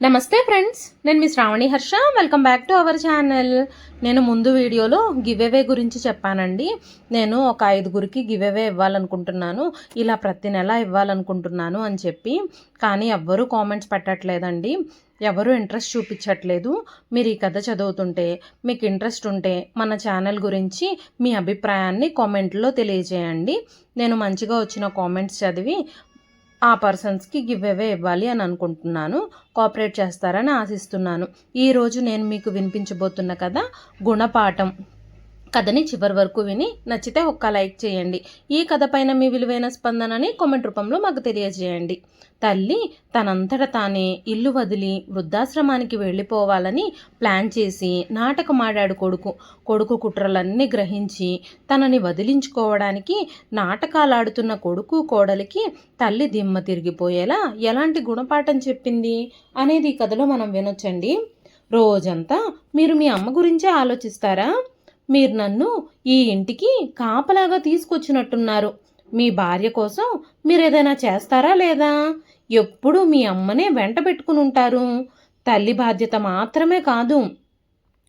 నమస్తే ఫ్రెండ్స్, నేను మీ Sravani Harsha. Welcome back to our channel. నేను ముందు వీడియోలో గివ్ అవే గురించి చెప్పానండి. నేను ఒక 5గురికి గివ్ అవే ఇవ్వాలనుకుంటున్నాను, ఇలా ప్రతి నెల ఇవ్వాలనుకుంటున్నాను అని చెప్పి. కానీ ఎవ్వరూ కామెంట్స్ పెట్టట్లేదండి, ఎవరు ఇంట్రెస్ట్ చూపించట్లేదు. మీరు ఈ కథ చదువుతుంటే మీకు ఇంట్రెస్ట్ ఉంటే మన ఛానల్ గురించి మీ అభిప్రాయాన్ని కామెంట్లో తెలియజేయండి. నేను మంచిగా వచ్చిన కామెంట్స్ చదివి ఆ పర్సన్స్కి గివ్ అవే ఇవ్వాలి అని అనుకుంటున్నాను. కోఆపరేట్ చేస్తారని ఆశిస్తున్నాను. ఈరోజు నేను మీకు వినిపించబోతున్న కథ గుణపాఠం. కథని చివరి వరకు విని నచ్చితే ఒక్క లైక్ చేయండి. ఈ కథ పైన మీ విలువైన స్పందనని కామెంట్ రూపంలో మాకు తెలియజేయండి. తల్లి తనంతట తానే ఇల్లు వదిలి వృద్ధాశ్రమానికి వెళ్ళిపోవాలని ప్లాన్ చేసి నాటకమాడాడు కొడుకు కుట్రలన్నీ గ్రహించి తనని వదిలించుకోవడానికి నాటకాలాడుతున్న కొడుకు కోడలికి తల్లి దిమ్మ తిరిగిపోయేలా ఎలాంటి గుణపాఠం చెప్పింది అనేది ఈ కథలో మనం వినొచ్చండి. రోజంతా మీరు మీ అమ్మ గురించే ఆలోచిస్తారా? మీరు నన్ను ఈ ఇంటికి కాపలాగా తీసుకొచ్చినట్టున్నారు. మీ భార్య కోసం మీరు ఏదైనా చేస్తారా లేదా? ఎప్పుడూ మీ అమ్మనే వెంట పెట్టుకుని ఉంటారు. తల్లి బాధ్యత మాత్రమే కాదు,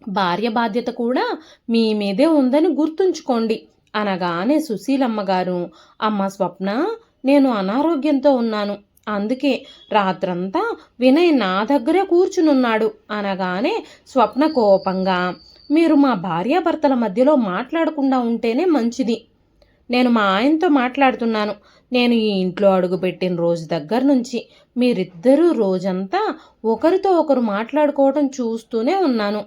భార్య బాధ్యత కూడా మీ మీదే ఉందని గుర్తుంచుకోండి అనగానే సుశీలమ్మ గారు, అమ్మ స్వప్న, నేను అనారోగ్యంతో ఉన్నాను, అందుకే రాత్రంతా వినయ్ నా దగ్గరే కూర్చునున్నాడు అనగానే స్వప్న కోపంగా, మీరు మా భార్యాభర్తల మధ్యలో మాట్లాడకుండా ఉంటేనే మంచిది. నేను మా ఆయనతో మాట్లాడుతున్నాను. నేను ఈ ఇంట్లో అడుగుపెట్టిన రోజు దగ్గర నుంచి మీరిద్దరూ రోజంతా ఒకరితో ఒకరు మాట్లాడుకోవడం చూస్తూనే ఉన్నాను.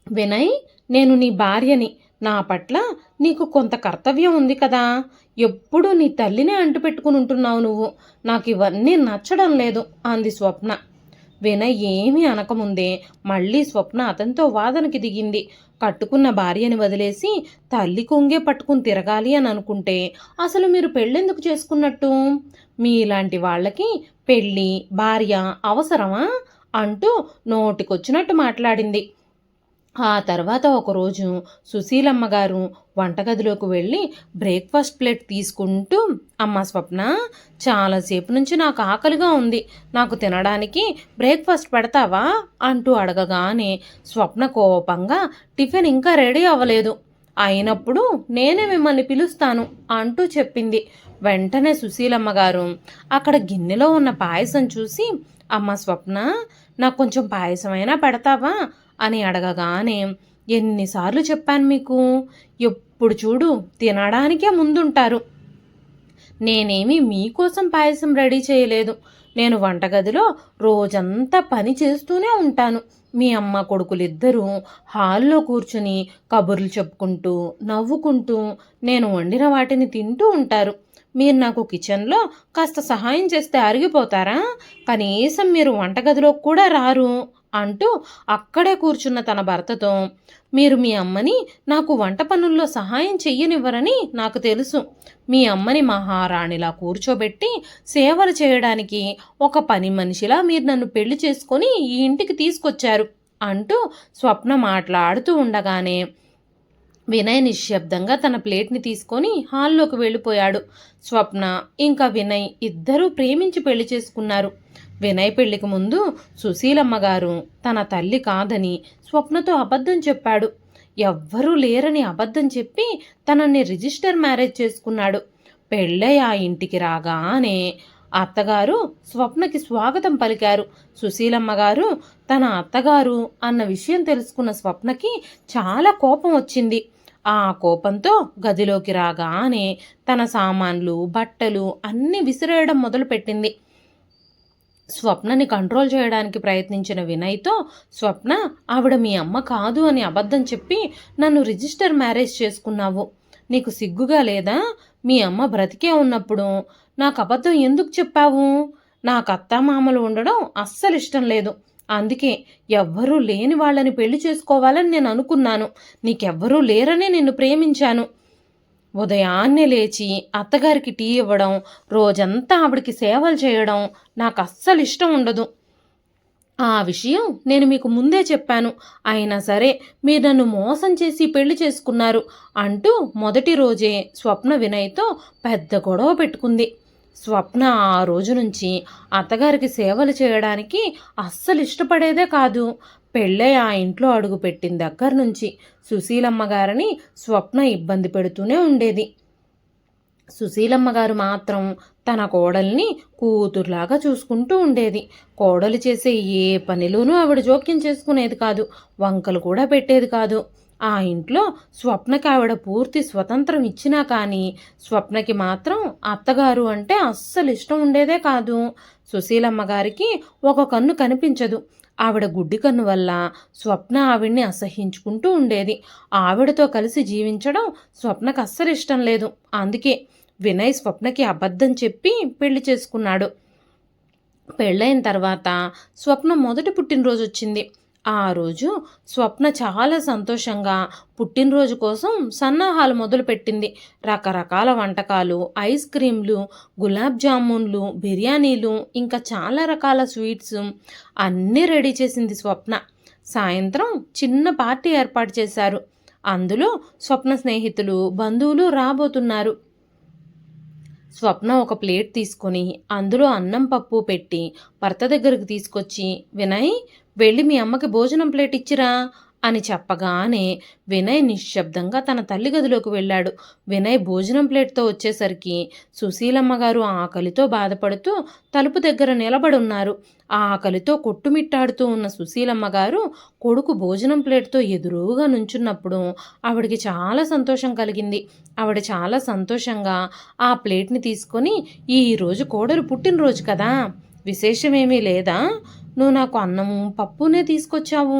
వినయ్, నేను నీ భార్యని, నా పట్ల నీకు కొంత కర్తవ్యం ఉంది కదా. ఎప్పుడూ నీ తల్లినే అంటుపెట్టుకుని ఉంటున్నావు నువ్వు. నాకు ఇవన్నీ నచ్చడం లేదు అంది స్వప్న. వినయ్ ఏమీ అనకముందే మళ్ళీ స్వప్న అతనితో వాదనకి దిగింది. కట్టుకున్న భార్యని వదిలేసి తల్లి కొంగే పట్టుకుని తిరగాలి అని అనుకుంటే అసలు మీరు పెళ్ళెందుకు చేసుకున్నట్టు? మీలాంటి వాళ్ళకి పెళ్ళి భార్య అవసరమా అంటూ నోటికొచ్చినట్టు మాట్లాడింది. ఆ తర్వాత ఒకరోజు సుశీలమ్మ గారు వంటగదిలోకి వెళ్ళి బ్రేక్ఫాస్ట్ ప్లేట్ తీసుకుంటూ, అమ్మ స్వప్న, చాలాసేపు నుంచి నాకు ఆకలిగా ఉంది, నాకు తినడానికి బ్రేక్ఫాస్ట్ పెడతావా అంటూ అడగగానే స్వప్న కోపంగా, టిఫిన్ ఇంకా రెడీ అవ్వలేదు, అయినప్పుడు నేనే మిమ్మల్ని పిలుస్తాను అంటూ చెప్పింది. వెంటనే సుశీలమ్మ గారు అక్కడ గిన్నెలో ఉన్న పాయసం చూసి, అమ్మ స్వప్న, నాకు కొంచెం పాయసమైనా పెడతావా అని అడగగానే, ఎన్నిసార్లు చెప్పాను మీకు, ఎప్పుడు చూడు తినడానికే ముందుంటారు. నేనేమీ మీకోసం పాయసం రెడీ చేయలేదు. నేను వంటగదిలో రోజంతా పని చేస్తూనే ఉంటాను. మీ అమ్మ కొడుకులిద్దరూ హాల్లో కూర్చుని కబుర్లు చెప్పుకుంటూ నవ్వుకుంటూ నేను వండిన వాటిని తింటూ ఉంటారు. మీరు నాకు కిచెన్లో కాస్త సహాయం చేస్తే అరిగిపోతారా? కనీసం మీరు వంటగదిలోకి కూడా రారు అంటూ అక్కడే కూర్చున్న తన భర్తతో, మీరు మీ అమ్మని నాకు వంట పనుల్లో సహాయం చెయ్యనివ్వరని నాకు తెలుసు. మీ అమ్మని మహారాణిలా కూర్చోబెట్టి సేవలు చేయడానికి ఒక పని మనిషిలా మీరు నన్ను పెళ్లి చేసుకొని ఈ ఇంటికి తీసుకొచ్చారు అంటూ స్వప్న మాట్లాడుతూ ఉండగానే వినయ్ నిశ్శబ్దంగా తన ప్లేట్ని తీసుకొని హాల్లోకి వెళ్ళిపోయాడు. స్వప్న ఇంకా వినయ్ ఇద్దరూ ప్రేమించి పెళ్లి చేసుకున్నారు. వినయ్ పెళ్లికి ముందు సుశీలమ్మ గారు తన తల్లి కాదని స్వప్నతో అబద్ధం చెప్పాడు. ఎవ్వరూ లేరని అబద్ధం చెప్పి తనని రిజిస్టర్ మ్యారేజ్ చేసుకున్నాడు. పెళ్ళై ఆ ఇంటికి రాగానే అత్తగారు స్వప్నకి స్వాగతం పలికారు. సుశీలమ్మ గారు తన అత్తగారు అన్న విషయం తెలుసుకున్న స్వప్నకి చాలా కోపం వచ్చింది. ఆ కోపంతో గదిలోకి రాగానే తన సామాన్లు బట్టలు అన్నీ విసిరేయడం మొదలుపెట్టింది. స్వప్నని కంట్రోల్ చేయడానికి ప్రయత్నించిన వినయ్తో, స్వప్న, ఆవిడ మీ అమ్మ కాదు అని అబద్ధం చెప్పి నన్ను రిజిస్టర్ మ్యారేజ్ చేసుకున్నావు. నీకు సిగ్గుగా లేదా? మీ అమ్మ బ్రతికే ఉన్నప్పుడు నాకు అబద్ధం ఎందుకు చెప్పావు? నాకు అత్తామామలు ఉండడం అస్సలు ఇష్టం లేదు. అందుకే ఎవ్వరూ లేని వాళ్ళని పెళ్లి చేసుకోవాలని నేను అనుకున్నాను. నీకెవ్వరూ లేరనే నిన్ను ప్రేమించాను. ఉదయాన్నే లేచి అత్తగారికి టీ ఇవ్వడం, రోజంతా ఆవిడికి సేవలు చేయడం నాకు అస్సలు ఇష్టం ఉండదు. ఆ విషయం నేను మీకు ముందే చెప్పాను. అయినా సరే మీరు నన్ను మోసం చేసి పెళ్లి చేసుకున్నారు అంటూ మొదటి రోజే స్వప్న వినయ్తో పెద్ద గొడవ పెట్టుకుంది. స్వప్న ఆ రోజు నుంచి అత్తగారికి సేవలు చేయడానికి అస్సలు ఇష్టపడేదే కాదు. పెళ్ళై ఆ ఇంట్లో అడుగుపెట్టిన దగ్గర నుంచి సుశీలమ్మ గారిని స్వప్న ఇబ్బంది పెడుతూనే ఉండేది. సుశీలమ్మ గారు మాత్రం తన కోడల్ని కూతురులాగా చూసుకుంటూ ఉండేది. కోడలు చేసే ఏ పనిలోనూ ఆవిడ జోక్యం చేసుకునేది కాదు, వంకలు కూడా పెట్టేది కాదు. ఆ ఇంట్లో స్వప్నకి ఆవిడ పూర్తి స్వతంత్రం ఇచ్చినా కానీ స్వప్నకి మాత్రం అత్తగారు అంటే అస్సలు ఇష్టం ఉండేదే కాదు. సుశీలమ్మ గారికి ఒక కన్ను కనిపించదు. ఆవిడ గుడ్డి కన్ను వల్ల స్వప్న ఆవిడ్ని అసహ్యించుకుంటూ ఉండేది. ఆవిడతో కలిసి జీవించడం స్వప్నకు అస్సలు ఇష్టం లేదు. అందుకే వినయ్ స్వప్నకి అబద్ధం చెప్పి పెళ్లి చేసుకున్నాడు. పెళ్ళైన తర్వాత స్వప్న మొదటి పుట్టినరోజు వచ్చింది. ఆ రోజు స్వప్న చాలా సంతోషంగా పుట్టినరోజు కోసం సన్నాహాలు మొదలుపెట్టింది. రకరకాల వంటకాలు, ఐస్ క్రీంలు, గులాబ్ జామున్లు, బిర్యానీలు, ఇంకా చాలా రకాల స్వీట్స్ అన్నీ రెడీ చేసింది స్వప్న. సాయంత్రం చిన్న పార్టీ ఏర్పాటు చేశారు. అందులో స్వప్న స్నేహితులు, బంధువులు రాబోతున్నారు. స్వప్న ఒక ప్లేట్ తీసుకొని అందులో అన్నం పప్పు పెట్టి భర్త దగ్గరికి తీసుకొచ్చి, వినయ్ వెళ్ళి మీ అమ్మకి భోజనం ప్లేట్ ఇచ్చిరా అని చెప్పగానే వినయ్ నిశ్శబ్దంగా తన తల్లి గదిలోకి వెళ్ళాడు. వినయ్ భోజనం ప్లేట్తో వచ్చేసరికి సుశీలమ్మ గారు ఆకలితో బాధపడుతూ తలుపు దగ్గర నిలబడున్నారు. ఆ ఆకలితో కొట్టుమిట్టాడుతూ ఉన్న సుశీలమ్మ గారు కొడుకు భోజనం ప్లేట్తో ఎదురుగా నుంచున్నప్పుడు ఆవిడికి చాలా సంతోషం కలిగింది. ఆవిడ చాలా సంతోషంగా ఆ ప్లేట్ని తీసుకొని, ఈరోజు కోడలు పుట్టినరోజు కదా, విశేషమేమీ లేదా, నువ్వు నాకు అన్నము పప్పునే తీసుకొచ్చావు,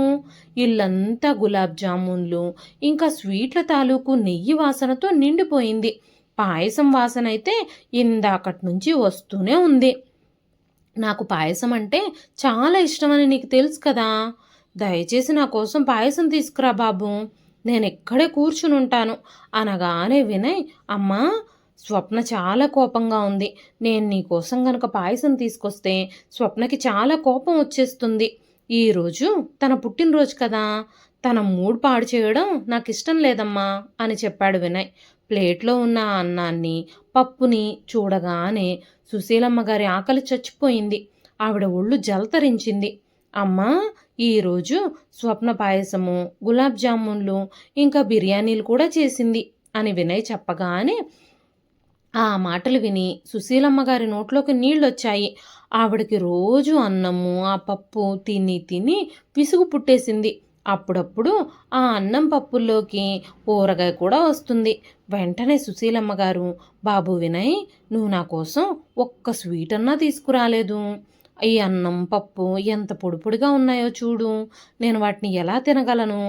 ఇల్లంతా గులాబ్ జామున్లు ఇంకా స్వీట్ల తాలూకు నెయ్యి వాసనతో నిండిపోయింది, పాయసం వాసన అయితే ఇందాకటి నుంచి వస్తూనే ఉంది, నాకు పాయసం అంటే చాలా ఇష్టమని నీకు తెలుసు కదా, దయచేసి నా కోసం పాయసం తీసుకురా బాబు, నేను ఇక్కడే కూర్చుని ఉంటాను అనగానే వినయ్, అమ్మా స్వప్న చాలా కోపంగా ఉంది, నేను నీకోసం గనక పాయసం తీసుకొస్తే స్వప్నకి చాలా కోపం వచ్చేస్తుంది, ఈరోజు తన పుట్టినరోజు కదా, తన మూడ్ పాడు చేయడం నాకు ఇష్టం లేదమ్మా అని చెప్పాడు వినయ్. ప్లేట్లో ఉన్న అన్నాన్ని పప్పుని చూడగానే సుశీలమ్మ గారి ఆకలి చచ్చిపోయింది. ఆవిడ ఒళ్ళు జలతరించింది. అమ్మా ఈరోజు స్వప్న పాయసము, గులాబ్ జామున్లు ఇంకా బిర్యానీలు కూడా చేసింది అని వినయ్ చెప్పగానే ఆ మాటలు విని సుశీలమ్మ గారి నోట్లోకి నీళ్ళొచ్చాయి. ఆవిడకి రోజు అన్నము ఆ పప్పు తిని తిని విసుగు పుట్టేసింది. అప్పుడప్పుడు ఆ అన్నం పప్పుల్లోకి ఊరగాయ కూడా వస్తుంది. వెంటనే సుశీలమ్మ గారు, బాబు వినయ్, నువ్వు నా కోసం ఒక్క స్వీట్ అన్నా తీసుకురాలేదు, ఈ అన్నం పప్పు ఎంత పొడి పొడిగా ఉన్నాయో చూడు, నేను వాటిని ఎలా తినగలను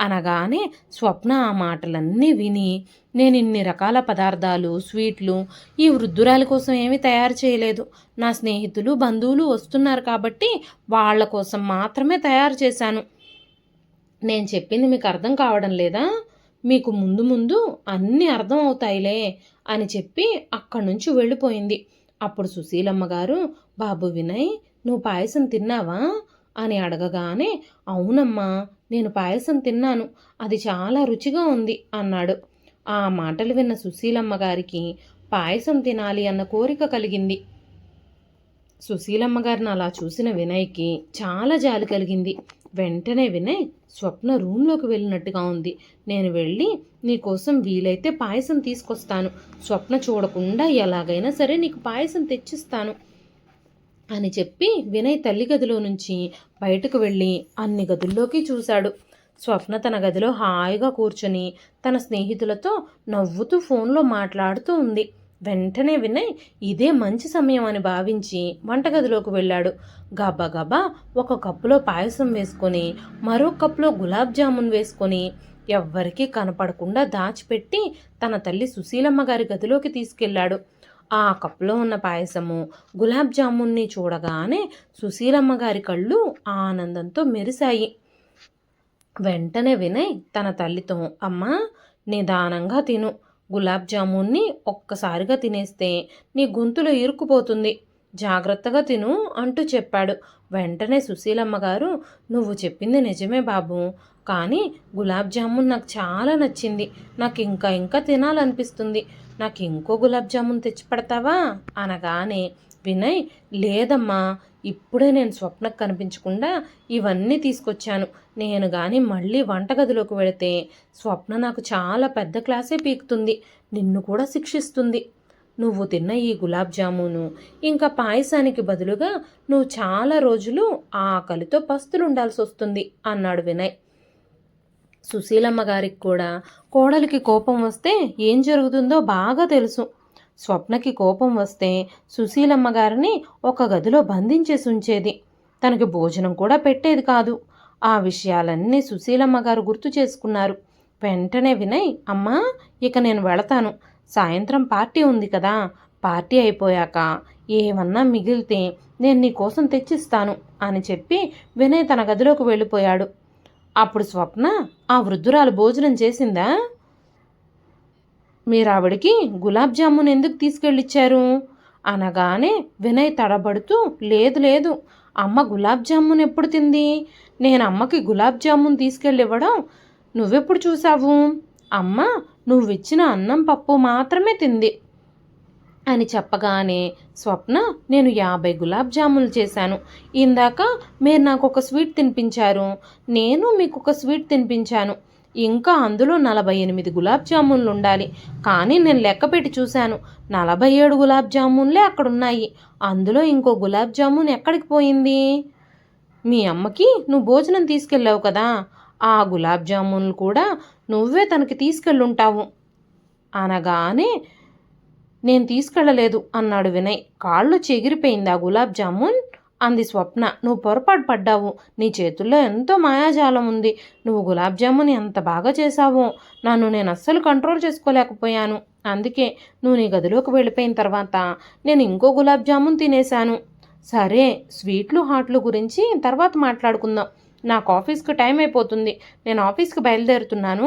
అనగానే స్వప్న ఆ మాటలన్నీ విని, నేను ఇన్ని రకాల పదార్థాలు స్వీట్లు ఈ వృద్ధురాలి కోసం ఏమీ తయారు చేయలేదు, నా స్నేహితులు బంధువులు వస్తున్నారు కాబట్టి వాళ్ళ కోసం మాత్రమే తయారు చేశాను, నేను చెప్పింది మీకు అర్థం కావడం లేదా, మీకు ముందు ముందు అన్నీ అర్థం అవుతాయిలే అని చెప్పి అక్కడి నుంచి వెళ్ళిపోయింది. అప్పుడు సుశీలమ్మ గారు, బాబు వినయ్, నువ్వు పాయసం తిన్నావా అని అడగగానే, అవునమ్మా నేను పాయసం తిన్నాను, అది చాలా రుచిగా ఉంది అన్నాడు. ఆ మాటలు విన్న సుశీలమ్మ గారికి పాయసం తినాలి అన్న కోరిక కలిగింది. సుశీలమ్మ గారిని అలా చూసిన వినయ్కి చాలా జాలి కలిగింది. వెంటనే వినయ్, స్వప్న రూమ్లోకి వెళ్ళినట్టుగా ఉంది, నేను వెళ్ళి నీకోసం వీలైతే పాయసం తీసుకొస్తాను, స్వప్న చూడకుండా ఎలాగైనా సరే నీకు పాయసం తెచ్చిస్తాను అని చెప్పి వినయ్ తల్లి గదిలో నుంచి బయటకు వెళ్ళి అన్ని గదుల్లోకి చూశాడు. స్వప్న తన గదిలో హాయిగా కూర్చొని తన స్నేహితులతో నవ్వుతూ ఫోన్లో మాట్లాడుతూ ఉంది. వెంటనే వినయ్ ఇదే మంచి సమయం అని భావించి వంటగదిలోకి వెళ్ళాడు. గబగబా ఒక కప్పులో పాయసం వేసుకొని మరో కప్పులో గులాబ్ జామున్ వేసుకొని ఎవ్వరికీ కనపడకుండా దాచిపెట్టి తన తల్లి సుశీలమ్మ గారి గదిలోకి తీసుకెళ్లాడు. ఆ కప్పులో ఉన్న పాయసము గులాబ్ జామున్ని చూడగానే సుశీలమ్మ గారి కళ్ళు ఆనందంతో మెరిశాయి. వెంటనే వినయ్ తన తల్లితో, అమ్మా నిదానంగా తిను, గులాబ్ జామున్ని ఒక్కసారిగా తినేస్తే నీ గొంతులో ఇరుక్కుపోతుంది, జాగ్రత్తగా తిను అంటూ చెప్పాడు. వెంటనే సుశీలమ్మ గారు, నువ్వు చెప్పింది నిజమే బాబు, కానీ గులాబ్ జామున్ నాకు చాలా నచ్చింది. నాకు ఇంకా ఇంకా తినాలనిపిస్తుంది. నాకు ఇంకో గులాబ్ జామున్ తెచ్చి పెడతావా అనగానే వినయ్, లేదమ్మా, ఇప్పుడే నేను స్వప్నకు కనిపించకుండా ఇవన్నీ తీసుకొచ్చాను. నేను కానీ మళ్ళీ వంటగదిలోకి వెళితే స్వప్న నాకు చాలా పెద్ద క్లాసే పీకుతుంది, నిన్ను కూడా శిక్షిస్తుంది. నువ్వు తిన్న ఈ గులాబ్ జామును ఇంకా పాయసానికి బదులుగా నువ్వు చాలా రోజులు ఆకలితో పస్తులుండాల్సి వస్తుంది అన్నాడు వినయ్. సుశీలమ్మ గారికి కూడా కోడలికి కోపం వస్తే ఏం జరుగుతుందో బాగా తెలుసు. స్వప్నకి కోపం వస్తే సుశీలమ్మ గారిని ఒక గదిలో బంధించేసి ఉంచేది. తనకి భోజనం కూడా పెట్టేది కాదు. ఆ విషయాలన్నీ సుశీలమ్మ గారు గుర్తు చేసుకున్నారు. వెంటనే వినయ్, అమ్మా, ఇక నేను వెళతాను. సాయంత్రం పార్టీ ఉంది కదా, పార్టీ అయిపోయాక ఏమన్నా మిగిలితే నేను నీకోసం తెచ్చిస్తాను అని చెప్పి వినయ్ తన గదిలోకి వెళ్ళిపోయాడు. అప్పుడు స్వప్న, ఆ వృద్ధురాలు భోజనం చేసిందా? మీరావిడికి గులాబ్ జామున్ ఎందుకు తీసుకెళ్ళిచ్చారు అనగానే వినయ్ తడబడుతూ, లేదు లేదు, అమ్మ గులాబ్ జామున్ ఎప్పుడు తింది? నేను అమ్మకి గులాబ్ జామున్ తీసుకెళ్ళివ్వడం నువ్వెప్పుడు చూసావు? అమ్మ నువ్విచ్చిన అన్నం పప్పు మాత్రమే తింది అని చెప్పగానే స్వప్న, నేను 50 గులాబ్ జామున్లు చేశాను. ఇందాక మీరు నాకు ఒక స్వీట్ తినిపించారు, నేను మీకు ఒక స్వీట్ తినిపించాను. ఇంకా అందులో 48 గులాబ్ జామున్లు ఉండాలి. కానీ నేను లెక్క పెట్టి చూశాను, 47 గులాబ్ జామున్లే అక్కడున్నాయి. అందులో ఇంకో గులాబ్ జామున్ ఎక్కడికి పోయింది? మీ అమ్మకి నువ్వు భోజనం తీసుకెళ్ళావు కదా, ఆ గులాబ్ జామున్లు కూడా నువ్వే తనకి తీసుకెళ్ళుంటావు అనగానే, నేను తీసుకెళ్ళలేదు అన్నాడు వినయ్. కాళ్ళు చెగిరిపోయింది ఆ గులాబ్ జామున్ అంది స్వప్న. నువ్వు పొరపాటు పడ్డావు. నీ చేతుల్లో ఎంతో మాయాజాలం ఉంది. నువ్వు గులాబ్ జామున్ ఎంత బాగా చేశావో నేను అస్సలు కంట్రోల్ చేసుకోలేకపోయాను. అందుకే నువ్వు నీ గదిలోకి వెళ్ళిపోయిన తర్వాత నేను ఇంకో గులాబ్ జామున్ తినేశాను. సరే, స్వీట్లు హాట్లు గురించి తర్వాత మాట్లాడుకుందాం. నాకు ఆఫీస్కి టైం అయిపోతుంది. నేను ఆఫీస్కి బయలుదేరుతున్నాను.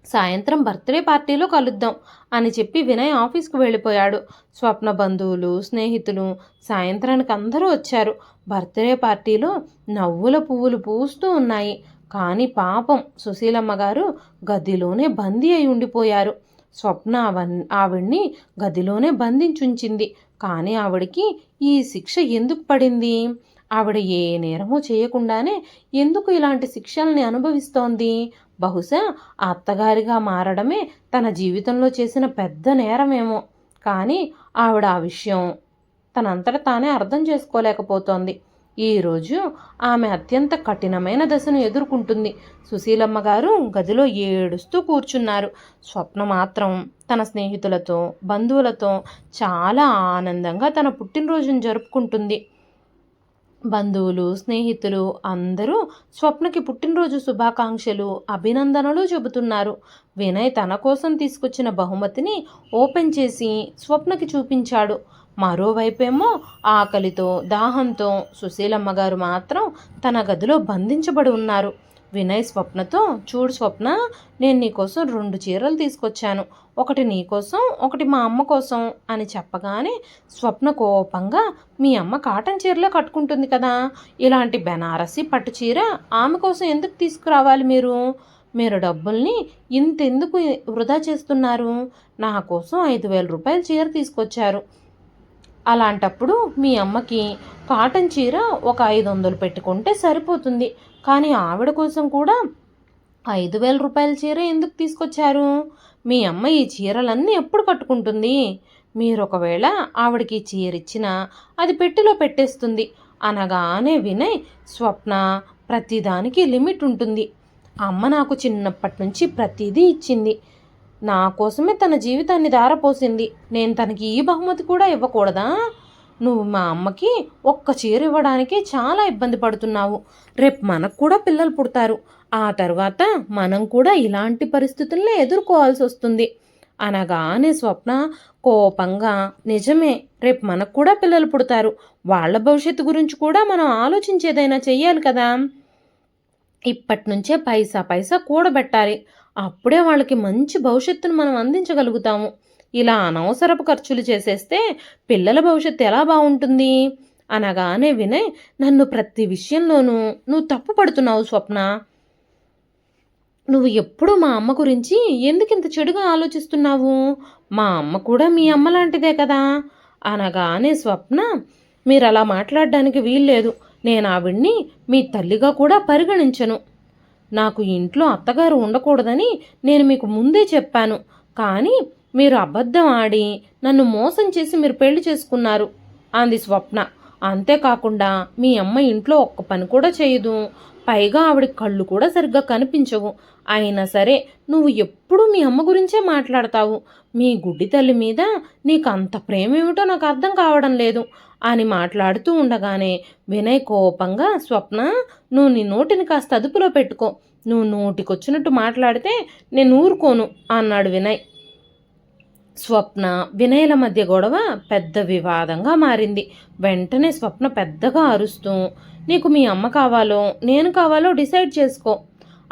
సాయంత్రం బర్త్డే పార్టీలో కలుద్దాం అని చెప్పి వినయ్ ఆఫీస్కి వెళ్ళిపోయాడు. స్వప్న బంధువులు, స్నేహితులు సాయంత్రానికి అందరూ వచ్చారు. బర్త్డే పార్టీలో నవ్వుల పువ్వులు పూస్తూ ఉన్నాయి. కానీ పాపం సుశీలమ్మ గారు గదిలోనే బందీ అయి ఉండిపోయారు. స్వప్న ఆవిడ్ని గదిలోనే బంధించుంచింది. కానీ ఆవిడికి ఈ శిక్ష ఎందుకు పడింది? ఆవిడ ఏ నేరమూ చేయకుండానే ఎందుకు ఇలాంటి శిక్షల్ని అనుభవిస్తోంది? బహుశా ఆ అత్తగారిగా మారడమే తన జీవితంలో చేసిన పెద్ద నేరమేమో. కానీ ఆవిడ ఆ విషయం తనంతట తానే అర్థం చేసుకోలేకపోతోంది. ఈరోజు ఆమె అత్యంత కఠినమైన దశను ఎదుర్కొంటుంది. సుశీలమ్మ గారు గదిలో ఏడుస్తూ కూర్చున్నారు. స్వప్న మాత్రం తన స్నేహితులతో, బంధువులతో చాలా ఆనందంగా తన పుట్టినరోజును జరుపుకుంటుంది. బంధువులు, స్నేహితులు అందరూ స్వప్నకి పుట్టినరోజు శుభాకాంక్షలు, అభినందనలు చెబుతున్నారు. వినయ్ తన కోసం తీసుకొచ్చిన బహుమతిని ఓపెన్ చేసి స్వప్నకి చూపించాడు. మరోవైపేమో ఆకలితో, దాహంతో సుశీలమ్మ గారు మాత్రం తన గదిలో బంధించబడి ఉన్నారు. వినయ్ స్వప్నతో, చూడు స్వప్న, నేను నీకోసం 2 చీరలు తీసుకొచ్చాను. ఒకటి నీకోసం, ఒకటి మా అమ్మ కోసం అని చెప్పగానే స్వప్న కోపంగా, మీ అమ్మ కాటన్ చీరలో కట్టుకుంటుంది కదా, ఇలాంటి బెనారసి పట్టు చీర ఆమె కోసం ఎందుకు తీసుకురావాలి? మీరు డబ్బుల్ని ఇంతెందుకు వృధా చేస్తున్నారు? నా కోసం 5,000 రూపాయల చీర తీసుకొచ్చారు. అలాంటప్పుడు మీ అమ్మకి కాటన్ చీర ఒక 500 పెట్టుకుంటే సరిపోతుంది. కానీ ఆవిడ కోసం కూడా 5,000 రూపాయల చీర ఎందుకు తీసుకొచ్చారు? మీ అమ్మ ఈ చీరలన్నీ ఎప్పుడు కట్టుకుంటుంది? మీరు ఒకవేళ ఆవిడకి చీర ఇచ్చినా అది పెట్టెలో పెట్టేస్తుంది అనగానే వినయ్, స్వప్న, ప్రతిదానికి లిమిట్ ఉంటుంది. అమ్మ నాకు చిన్నప్పటి నుంచి ప్రతిదీ ఇచ్చింది. నా కోసమే తన జీవితాన్ని ధారపోసింది. నేను తనకి ఈ బహుమతి కూడా ఇవ్వకూడదా? నువ్వు మా అమ్మకి ఒక్క చీర ఇవ్వడానికి చాలా ఇబ్బంది పడుతున్నావు. రేపు మనకు కూడా పిల్లలు పుడతారు. ఆ తర్వాత మనం కూడా ఇలాంటి పరిస్థితుల్ని ఎదుర్కోవాల్సి వస్తుంది అనగానే స్వప్న కోపంగా, నిజమే, రేపు మనకు కూడా పిల్లలు పుడతారు. వాళ్ళ భవిష్యత్తు గురించి కూడా మనం ఆలోచించేదైనా చెయ్యాలి కదా. ఇప్పటి నుంచే పైసా పైసా కూడబెట్టాలి. అప్పుడే వాళ్ళకి మంచి భవిష్యత్తును మనం అందించగలుగుతాము. ఇలా అనవసరపు ఖర్చులు చేసేస్తే పిల్లల భవిష్యత్తు ఎలా బాగుంటుంది అనగానే వినయ్, నన్ను ప్రతి విషయంలోనూ నువ్వు తప్పు పడుతున్నావు స్వప్న. నువ్వు ఎప్పుడూ మా అమ్మ గురించి ఎందుకింత చెడుగా ఆలోచిస్తున్నావు? మా అమ్మ కూడా మీ అమ్మ లాంటిదే కదా అనగానే స్వప్న, మీరు అలా మాట్లాడడానికి వీల్లేదు. నేను ఆవిడ్ని మీ తల్లిగా కూడా పరిగణించను. నాకు ఇంట్లో అత్తగారు ఉండకూడదని నేను మీకు ముందే చెప్పాను. కానీ మీరు అబద్ధం ఆడి నన్ను మోసం చేసి మీరు పెళ్లి చేసుకున్నారు అంది స్వప్న. అంతేకాకుండా మీ అమ్మ ఇంట్లో ఒక్క పని కూడా చేయదు. పైగా ఆవిడ కళ్ళు కూడా సరిగ్గా కనిపించవు. అయినా సరే నువ్వు ఎప్పుడూ మీ అమ్మ గురించే మాట్లాడతావు. మీ గుడ్డి తల్లి మీద నీకు అంత ప్రేమ ఏమిటో నాకు అర్థం కావడం లేదు అని మాట్లాడుతూ ఉండగానే వినయ్ కోపంగా, స్వప్న, నువ్వు నీ నోటిని కాస్త అదుపులో పెట్టుకో. నువ్వు నోటికొచ్చినట్టు మాట్లాడితే నేను ఊరుకోను అన్నాడు వినయ్. స్వప్న వినయ్ల మధ్య గొడవ పెద్ద వివాదంగా మారింది. వెంటనే స్వప్న పెద్దగా అరుస్తూ, నీకు మీ అమ్మ కావాలో నేను కావాలో డిసైడ్ చేసుకో.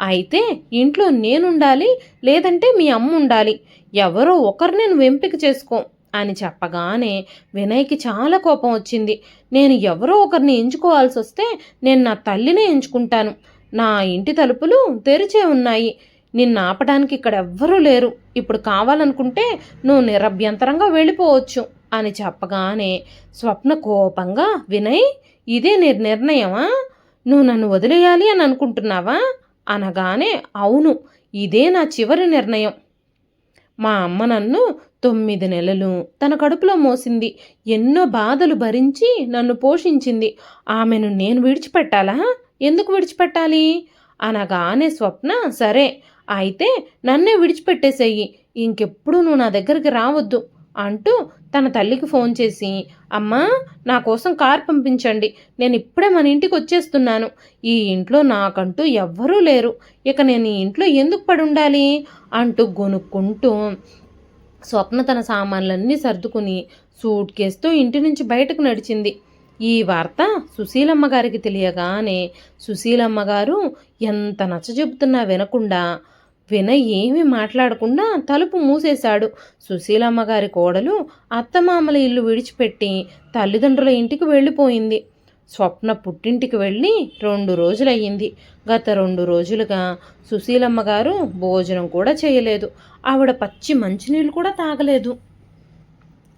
అయితే ఇంట్లో నేనుండాలి, లేదంటే మీ అమ్మ ఉండాలి. ఎవరో ఒకరిని నువ్వు ఎంపిక చేసుకో అని చెప్పగానే వినయ్కి చాలా కోపం వచ్చింది. నేను ఎవరో ఒకరిని ఎంచుకోవాల్సి వస్తే నేను నా తల్లినే ఎంచుకుంటాను. నా ఇంటి తలుపులు తెరిచే ఉన్నాయి. నిన్ను ఆపడానికి ఇక్కడ ఎవ్వరూ లేరు. ఇప్పుడు కావాలనుకుంటే నువ్వు నిరభ్యంతరంగా వెళ్ళిపోవచ్చు అని చెప్పగానే స్వప్న కోపంగా, వినయ్, ఇదే నిర్ణయమా? నువ్వు నన్ను వదిలేయాలి అని అనుకుంటున్నావా అనగానే, అవును, ఇదే నా చివరి నిర్ణయం. మా అమ్మ నన్ను 9 నెలలు తన కడుపులో మోసింది. ఎన్నో బాధలు భరించి నన్ను పోషించింది. ఆమెను నేను విడిచిపెట్టాలా? ఎందుకు విడిచిపెట్టాలి అనగానే స్వప్న, సరే అయితే నన్నే విడిచిపెట్టేసేయి. ఇంకెప్పుడు నువ్వు నా దగ్గరికి రావద్దు అంటూ తన తల్లికి ఫోన్ చేసి, అమ్మా, నా కోసం కార్ పంపించండి. నేను ఇప్పుడే మన ఇంటికి వచ్చేస్తున్నాను. ఈ ఇంట్లో నాకంటూ ఎవ్వరూ లేరు. ఇక నేను ఈ ఇంట్లో ఎందుకు పడి ఉండాలి అంటూ గొనుక్కుంటూ స్వప్న తన సామాన్లన్నీ సర్దుకుని సూట్ కేసుతో ఇంటి నుంచి బయటకు నడిచింది. ఈ వార్త సుశీలమ్మ గారికి తెలియగానే సుశీలమ్మ గారు ఎంత నచ్చజెబుతున్నా వినకుండా వినయ్ ఏమీ మాట్లాడకుండా తలుపు మూసేశాడు. సుశీలమ్మ గారి కోడలు అత్తమామల ఇల్లు విడిచిపెట్టి తల్లిదండ్రుల ఇంటికి వెళ్ళిపోయింది. స్వప్న పుట్టింటికి వెళ్ళి 2 రోజులయ్యింది. గత 2 రోజులుగా సుశీలమ్మ గారు భోజనం కూడా చేయలేదు. ఆవిడ పచ్చి మంచినీళ్ళు కూడా తాగలేదు.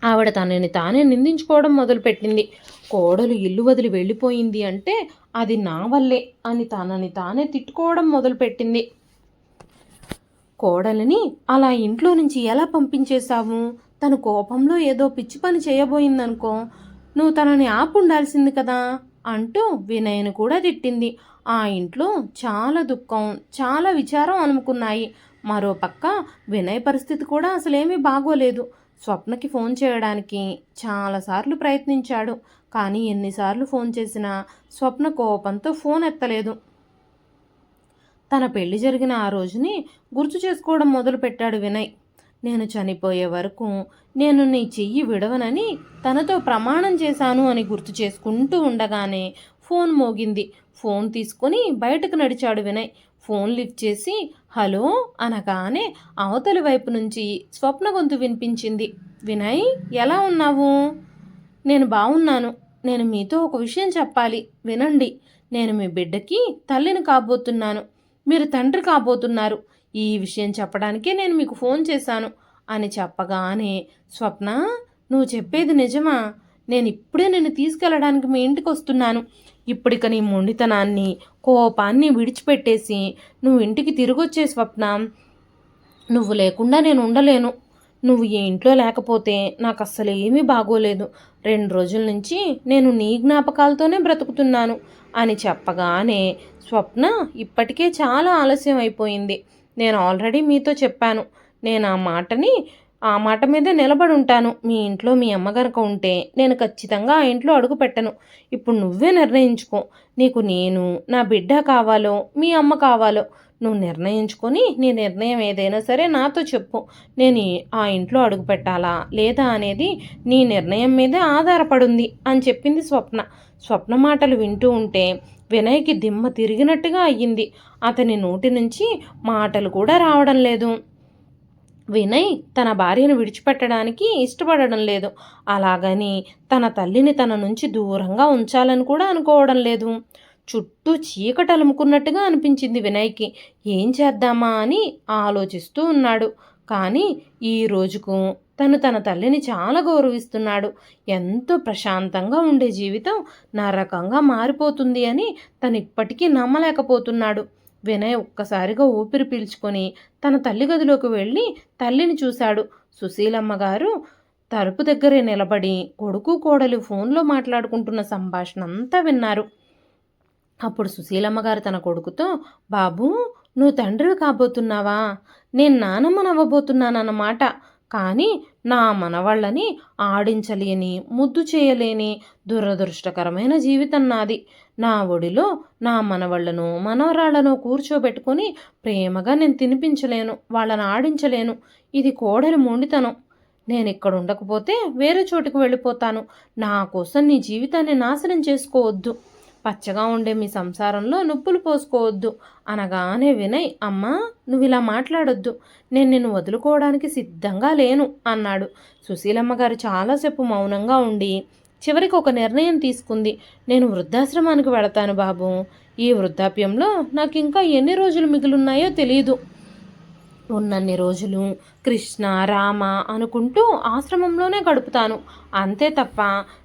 ఆవిడ తనని తానే నిందించుకోవడం మొదలుపెట్టింది. కోడలు ఇల్లు వదిలి వెళ్ళిపోయింది అంటే అది నా వల్లే అని తనని తానే తిట్టుకోవడం మొదలుపెట్టింది. కోడలిని అలా ఇంట్లో నుంచి ఎలా పంపించేశావు? తను కోపంలో ఏదో పిచ్చి పని చేయబోయిందనుకో, నువ్వు తనని ఆపుండాల్సింది కదా అంటూ వినయ్ను కూడా తిట్టింది. ఆ ఇంట్లో చాలా దుఃఖం, చాలా విచారం అలుముకున్నాయి. మరోపక్క వినయ్ పరిస్థితి కూడా అసలేమీ బాగోలేదు. స్వప్నకి ఫోన్ చేయడానికి చాలాసార్లు ప్రయత్నించాడు. కానీ ఎన్నిసార్లు ఫోన్ చేసినా స్వప్న కోపంతో ఫోన్ ఎత్తలేదు. తన పెళ్లి జరిగిన ఆ రోజుని గుర్తు చేసుకోవడం మొదలుపెట్టాడు వినయ్. నేను చనిపోయే వరకు నేను నీ చెయ్యి విడవనని తనతో ప్రమాణం చేశాను అని గుర్తు చేసుకుంటూ ఉండగానే ఫోన్ మోగింది. ఫోన్ తీసుకొని బయటకు నడిచాడు వినయ్. ఫోన్ లిఫ్ట్ చేసి హలో అనగానే అవతలి వైపు నుంచి స్వప్న గొంతు వినిపించింది. వినయ్, ఎలా ఉన్నావు? నేను బాగున్నాను. నేను మీతో ఒక విషయం చెప్పాలి, వినండి. నేను మీ బిడ్డకి తల్లిని కాబోతున్నాను. మీరు తండ్రి కాబోతున్నారు. ఈ విషయం చెప్పడానికే నేను మీకు ఫోన్ చేశాను అని చెప్పగానే, స్వప్న, నువ్వు చెప్పేది నిజమా? నేను ఇప్పుడే నిన్ను తీసుకెళ్ళడానికి మీ ఇంటికి వస్తున్నాను. ఇప్పటిక నీ మొండితనాన్ని, కోపాన్ని విడిచిపెట్టేసి నువ్వు ఇంటికి తిరిగొచ్చే స్వప్న. నువ్వు లేకుండా నేను ఉండలేను. నువ్వు ఈ ఇంట్లో లేకపోతే నాకు అస్సలు ఏమీ బాగోలేదు. 2 రోజుల నుంచి నేను నీ జ్ఞాపకాలతోనే బ్రతుకుతున్నాను అని చెప్పగానే, స్వప్న, ఇప్పటికే చాలా ఆలస్యం అయిపోయింది. నేను ఆల్రెడీ మీతో చెప్పాను. నేను ఆ మాట మీదే నిలబడి ఉంటాను. మీ ఇంట్లో మీ అమ్మ గనక ఉంటే నేను ఖచ్చితంగా ఆ ఇంట్లో అడుగు పెట్టను. ఇప్పుడు నువ్వే నిర్ణయించుకో. నీకు నేను, నా బిడ్డ కావాలో మీ అమ్మ కావాలో నువ్వు నిర్ణయించుకొని నీ నిర్ణయం ఏదైనా సరే నాతో చెప్పు. నేను ఆ ఇంట్లో అడుగు పెట్టాలా లేదా అనేది నీ నిర్ణయం మీదే ఆధారపడుంది అని చెప్పింది స్వప్న. స్వప్న మాటలు వింటూ ఉంటే వినయ్కి దిమ్మ తిరిగినట్టుగా అయ్యింది. అతని నోటి నుంచి మాటలు కూడా రావడం లేదు. వినయ్ తన భార్యను విడిచిపెట్టడానికి ఇష్టపడడం లేదు. అలాగని తన తల్లిని తన నుంచి దూరంగా ఉంచాలని కూడా అనుకోవడం లేదు. చుట్టూ చీకటి అలుముకున్నట్టుగా అనిపించింది వినయ్కి. ఏం చేద్దామా అని ఆలోచిస్తూ ఉన్నాడు. కానీ ఈ రోజుకు తను తన తల్లిని చాలా గౌరవిస్తున్నాడు. ఎంతో ప్రశాంతంగా ఉండే జీవితం నరకంగా మారిపోతుంది అని తను ఇప్పటికీ నమ్మలేకపోతున్నాడు. వినయ్ ఒక్కసారిగా ఊపిరి పీల్చుకొని తన తల్లి గదిలోకి వెళ్ళి తల్లిని చూశాడు. సుశీలమ్మ గారు తలుపు దగ్గరే నిలబడి కొడుకు కోడలు ఫోన్లో మాట్లాడుకుంటున్న సంభాషణ అంతా విన్నారు. అప్పుడు సుశీలమ్మ గారు తన కొడుకుతో, బాబూ, నువ్వు తండ్రివి కాబోతున్నావా? నేను నానమ్మనవ్వబోతున్నానన్నమాట. కానీ నా మనవాళ్ళని ఆడించలేని, ముద్దు చేయలేని దురదృష్టకరమైన జీవితం నాది. నా ఒడిలో నా మనవళ్లను మనవరాళ్లను కూర్చోబెట్టుకొని ప్రేమగా నేను తినిపించలేను, వాళ్ళని ఆడించలేను. ఇది కోడలి మొండితనం. నేను ఇక్కడ ఉండకపోతే వేరే చోటుకు వెళ్ళిపోతాను. నా కోసం నీ జీవితాన్ని నాశనం చేసుకోవద్దు. పచ్చగా ఉండే మీ సంసారంలో నొప్పులు పోసుకోవద్దు అనగానే వినయ్, అమ్మా, నువ్వు ఇలా మాట్లాడొద్దు. నేను నిన్ను వదులుకోవడానికి సిద్ధంగా లేను అన్నాడు. సుశీలమ్మ గారు చాలాసేపు మౌనంగా ఉండి చివరికి ఒక నిర్ణయం తీసుకుంది. నేను వృద్ధాశ్రమానికి వెళతాను బాబు. ఈ వృద్ధాప్యంలో నాకు ఇంకా ఎన్ని రోజులు మిగిలిన్నాయో తెలియదు. ఉన్నన్ని రోజులు కృష్ణ రామ అనుకుంటూ ఆశ్రమంలోనే గడుపుతాను. అంతే తప్ప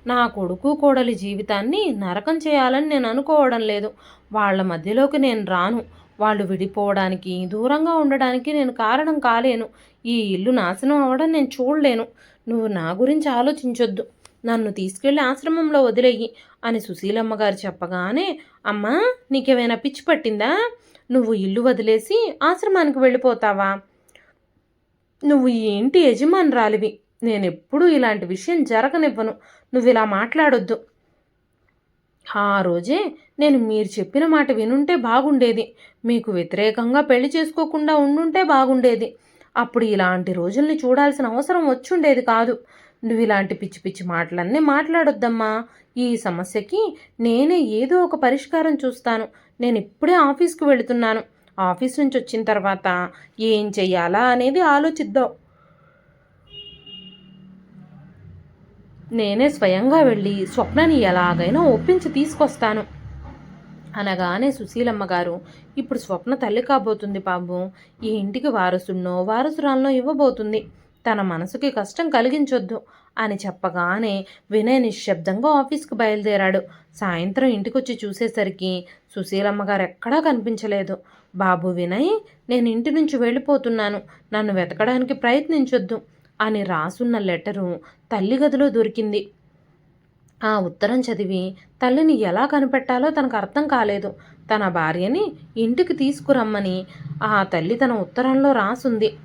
నా కొడుకు కోడలి జీవితాన్ని నరకం చేయాలని నేను అనుకోవడం లేదు. వాళ్ళ మధ్యలోకి నేను రాను. వాళ్ళు విడిపోవడానికి, దూరంగా ఉండడానికి నేను కారణం కాలేను. ఈ ఇల్లు నాశనం అవ్వడం నేను చూడలేను. నువ్వు నా గురించి ఆలోచించొద్దు. నన్ను తీసుకెళ్లి ఆశ్రమంలో వదిలేయి అని సుశీలమ్మ గారు చెప్పగానే, అమ్మా, నీకేమైనా పిచ్చి పట్టిందా? నువ్వు ఇల్లు వదిలేసి ఆశ్రమానికి వెళ్ళిపోతావా? నువ్వు ఈ ఇంటి యజమానురాలివి. నేనెప్పుడూ ఇలాంటి విషయం జరగనివ్వను. నువ్వు ఇలా మాట్లాడొద్దు. ఆ రోజే నేను మీరు చెప్పిన మాట వినుంటే బాగుండేది. మీకు వ్యతిరేకంగా పెళ్లి చేసుకోకుండా ఉండుంటే బాగుండేది. అప్పుడు ఇలాంటి రోజుల్ని చూడాల్సిన అవసరం వచ్చుండేది కాదు. నువ్వు ఇలాంటి పిచ్చి పిచ్చి మాటలన్నీ మాట్లాడొద్దమ్మా. ఈ సమస్యకి నేనే ఏదో ఒక పరిష్కారం చూస్తాను. నేను ఇప్పుడే ఆఫీస్కి వెళుతున్నాను. ఆఫీస్ నుంచి వచ్చిన తర్వాత ఏం చెయ్యాలా అనేది ఆలోచిద్దాం. నేనే స్వయంగా వెళ్ళి స్వప్నని ఎలాగైనా ఒప్పించి తీసుకొస్తాను అనగానే సుశీలమ్మ గారు, ఇప్పుడు స్వప్న తల్లి కాబోతుంది బాబు. ఈ ఇంటికి వారసున్నో వారసురాలనో ఇవ్వబోతుంది. తన మనసుకి కష్టం కలిగించొద్దు అని చెప్పగానే వినయ్ నిశ్శబ్దంగా ఆఫీస్కి బయలుదేరాడు. సాయంత్రం ఇంటికొచ్చి చూసేసరికి సుశీలమ్మ గారు ఎక్కడా కనిపించలేదు. బాబు వినయ్, నేను ఇంటి నుంచి వెళ్ళిపోతున్నాను. నన్ను వెతకడానికి ప్రయత్నించొద్దు అని రాసున్న లెటరు తల్లి గదిలో దొరికింది. ఆ ఉత్తరం చదివి తల్లిని ఎలా కనిపెట్టాలో తనకు అర్థం కాలేదు. తన భార్యని ఇంటికి తీసుకురమ్మని ఆ తల్లి తన ఉత్తరంలో రాసుంది.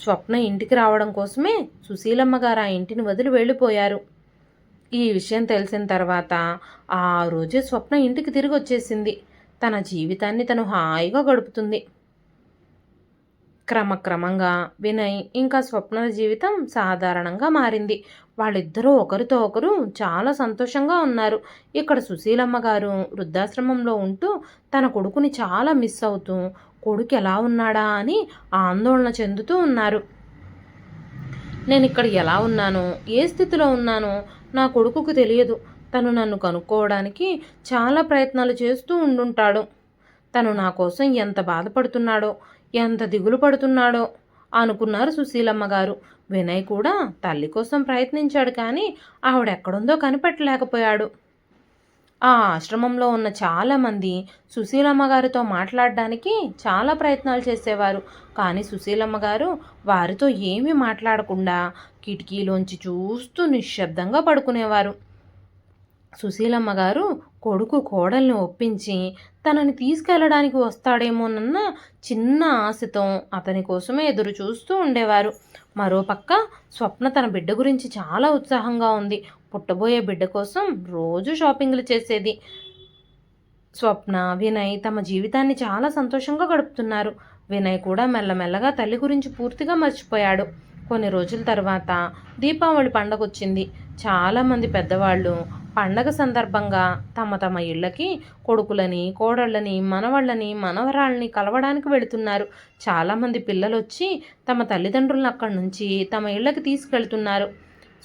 స్వప్న ఇంటికి రావడం కోసమే సుశీలమ్మ గారు ఆ ఇంటిని వదిలి వెళ్ళిపోయారు. ఈ విషయం తెలిసిన తర్వాత ఆ రోజే స్వప్న ఇంటికి తిరిగి వచ్చేసింది. తన జీవితాన్ని తను హాయిగా గడుపుతుంది. క్రమక్రమంగా వినయ్ ఇంకా స్వప్నల జీవితం సాధారణంగా మారింది. వాళ్ళిద్దరూ ఒకరితో ఒకరు చాలా సంతోషంగా ఉన్నారు. ఇక్కడ సుశీలమ్మ గారు వృద్ధాశ్రమంలో ఉంటూ తన కొడుకుని చాలా మిస్ అవుతూ కొడుకు ఎలా ఉన్నాడా అని ఆందోళన చెందుతూ ఉన్నారు. నేను ఇక్కడ ఎలా ఉన్నానో, ఏ స్థితిలో ఉన్నానో నా కొడుకుకు తెలియదు. తను నన్ను కనుక్కోవడానికి చాలా ప్రయత్నాలు చేస్తూ ఉండుంటాడు. తను నా కోసం ఎంత బాధపడుతున్నాడో, ఎంత దిగులు పడుతున్నాడో అనుకున్నారు సుశీలమ్మ గారు. వినయ్ కూడా తల్లి కోసం ప్రయత్నించాడు, కానీ ఆవిడెక్కడుందో కనిపెట్టలేకపోయాడు. ఆ ఆశ్రమంలో ఉన్న చాలామంది సుశీలమ్మ గారితో మాట్లాడడానికి చాలా ప్రయత్నాలు చేసేవారు. కానీ సుశీలమ్మ గారు వారితో ఏమీ మాట్లాడకుండా కిటికీలోంచి చూస్తూ నిశ్శబ్దంగా పడుకునేవారు. సుశీలమ్మ గారు కొడుకు కోడల్ని ఒప్పించి తనని తీసుకెళ్ళడానికి వస్తాడేమోనన్న చిన్న ఆశతో అతని కోసమే ఎదురు చూస్తూ ఉండేవారు. మరోపక్క స్వప్న తన బిడ్డ గురించి చాలా ఉత్సాహంగా ఉంది. పుట్టబోయే బిడ్డ కోసం రోజు షాపింగ్లు చేసేది. స్వప్న, వినయ్ తమ జీవితాన్ని చాలా సంతోషంగా గడుపుతున్నారు. వినయ్ కూడా మెల్లమెల్లగా తల్లి గురించి పూర్తిగా మర్చిపోయాడు. కొన్ని రోజుల తర్వాత దీపావళి పండగ వచ్చింది. చాలామంది పెద్దవాళ్ళు పండగ సందర్భంగా తమ తమ ఇళ్ళకి కొడుకులని, కోడళ్ళని, మనవళ్ళని, మనవరాళ్ళని కలవడానికి వెళుతున్నారు. చాలామంది పిల్లలొచ్చి తమ తల్లిదండ్రులను అక్కడి నుంచి తమ ఇళ్ళకి తీసుకెళ్తున్నారు.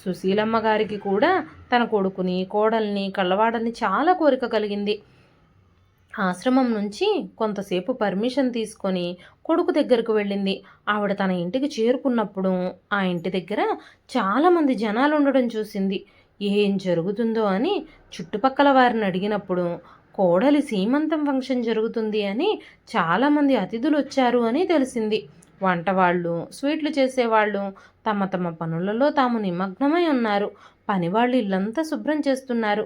సుశీలమ్మ గారికి కూడా తన కొడుకుని, కోడల్ని కలవాలని చాలా కోరిక కలిగింది. ఆశ్రమం నుంచి కొంతసేపు పర్మిషన్ తీసుకొని కొడుకు దగ్గరకు వెళ్ళింది. ఆవిడ తన ఇంటికి చేరుకున్నప్పుడు ఆ ఇంటి దగ్గర చాలామంది జనాలు ఉండడం చూసింది. ఏం జరుగుతుందో అని చుట్టుపక్కల వారిని అడిగినప్పుడు కోడలి సీమంతం ఫంక్షన్ జరుగుతుంది అని చాలామంది అతిథులు వచ్చారు అని తెలిసింది. వంటవాళ్ళు, స్వీట్లు చేసేవాళ్ళు తమ తమ పనులలో తాము నిమగ్నమై ఉన్నారు. పనివాళ్ళు ఇల్లంతా శుభ్రం చేస్తున్నారు.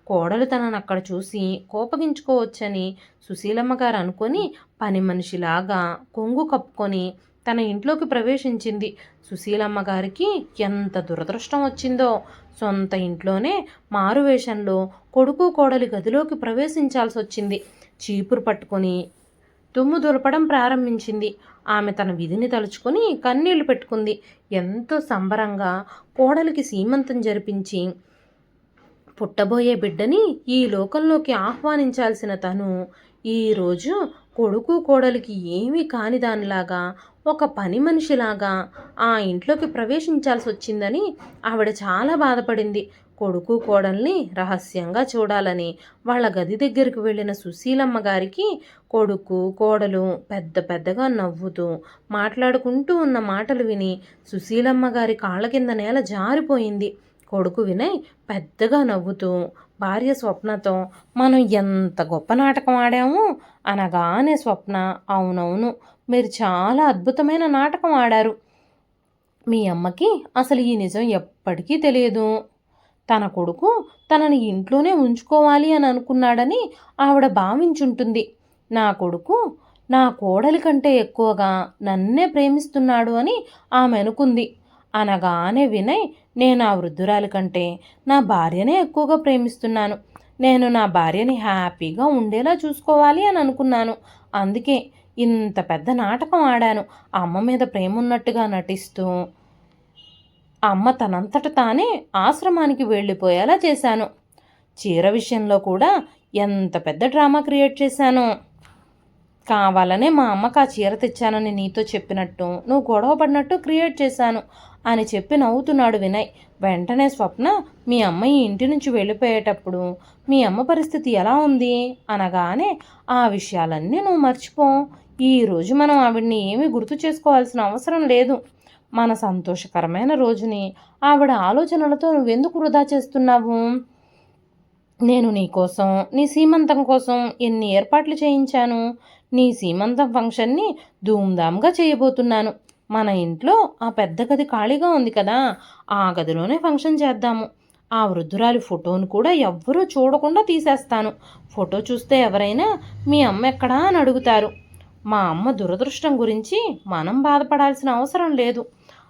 కోడలు తనను అక్కడ చూసి కోపగించుకోవచ్చని సుశీలమ్మ గారు అనుకొని పని మనిషిలాగా కొంగు కప్పుకొని తన ఇంట్లోకి ప్రవేశించింది. సుశీలమ్మ గారికి ఎంత దురదృష్టం వచ్చిందో. సొంత ఇంట్లోనే మారువేషంలో కొడుకు కోడలి గదిలోకి ప్రవేశించాల్సి వచ్చింది. చీపురు పట్టుకొని దుమ్ము దులపడం ప్రారంభించింది. ఆమె తన విధిని తలుచుకొని కన్నీళ్లు పెట్టుకుంది. ఎంతో సంబరంగా కోడలికి సీమంతం జరిపించి పుట్టబోయే బిడ్డని ఈ లోకంలోకి ఆహ్వానించాల్సిన తను ఈరోజు కొడుకు కోడలికి ఏమీ కాని దానిలాగా ఒక పని మనిషిలాగా ఆ ఇంట్లోకి ప్రవేశించాల్సి వచ్చిందని ఆవిడ చాలా బాధపడింది. కొడుకు కోడల్ని రహస్యంగా చూడాలని వాళ్ళ గది దగ్గరికి వెళ్ళిన సుశీలమ్మ గారికి కొడుకు కోడలు పెద్ద పెద్దగా నవ్వుతూ మాట్లాడుకుంటూ ఉన్న మాటలు విని సుశీలమ్మ గారి కాళ్ళ కింద నేల జారిపోయింది. కొడుకు వినయ్ పెద్దగా నవ్వుతూ భార్య స్వప్నతో మనం ఎంత గొప్ప నాటకం ఆడాము అనగానే స్వప్న అవునవును మీరు చాలా అద్భుతమైన నాటకం ఆడారు. మీ అమ్మకి అసలు ఈ నిజం ఎప్పటికీ తెలియదు. తన కొడుకు తనని ఇంట్లోనే ఉంచుకోవాలి అని అనుకున్నాడని ఆవిడ భావించుంటుంది. నా కొడుకు నా కోడలి కంటే ఎక్కువగా నన్నే ప్రేమిస్తున్నాడు అని ఆమె అనుకుంది అనగానే వినయ్ నేను ఆ వృద్ధురాలి కంటే నా భార్యనే ఎక్కువగా ప్రేమిస్తున్నాను. నేను నా భార్యని హ్యాపీగా ఉండేలా చూసుకోవాలి అని అనుకున్నాను. అందుకే ఇంత పెద్ద నాటకం ఆడాను. అమ్మ మీద ప్రేమ ఉన్నట్టుగా నటిస్తూ అమ్మ తనంతట తానే ఆశ్రమానికి వెళ్ళిపోయేలా చేశాను. చీర విషయంలో కూడా ఎంత పెద్ద డ్రామా క్రియేట్ చేశాను. కావాలనే మా అమ్మకు ఆ చీర తెచ్చానని నీతో చెప్పినట్టు నువ్వు గొడవ పడినట్టు క్రియేట్ చేశాను అని చెప్పి నవ్వుతున్నాడు వినయ్. వెంటనే స్వప్న మీ అమ్మ ఈ ఇంటి నుంచి వెళ్ళిపోయేటప్పుడు మీ అమ్మ పరిస్థితి ఎలా ఉంది అనగానే ఆ విషయాలన్నీ నువ్వు మర్చిపో. ఈరోజు మనం ఆవిడ్ని ఏమీ గుర్తు చేసుకోవాల్సిన అవసరం లేదు. మన సంతోషకరమైన రోజుని ఆవిడ ఆలోచనలతో నువ్వెందుకు వృధా చేస్తున్నావు? నేను నీకోసం నీ సీమంతం కోసం ఎన్ని ఏర్పాట్లు చేయించాను. నీ సీమంతం ఫంక్షన్ని ధూమ్ధామ్గా చేయబోతున్నాను. మన ఇంట్లో ఆ పెద్ద గది ఖాళీగా ఉంది కదా, ఆ గదిలోనే ఫంక్షన్ చేద్దాము. ఆ వృద్ధురాలి ఫోటోను కూడా ఎవ్వరూ చూడకుండా తీసేస్తాను. ఫోటో చూస్తే ఎవరైనా మీ అమ్మ ఎక్కడా అని అడుగుతారు. మా అమ్మ దురదృష్టం గురించి మనం బాధపడాల్సిన అవసరం లేదు.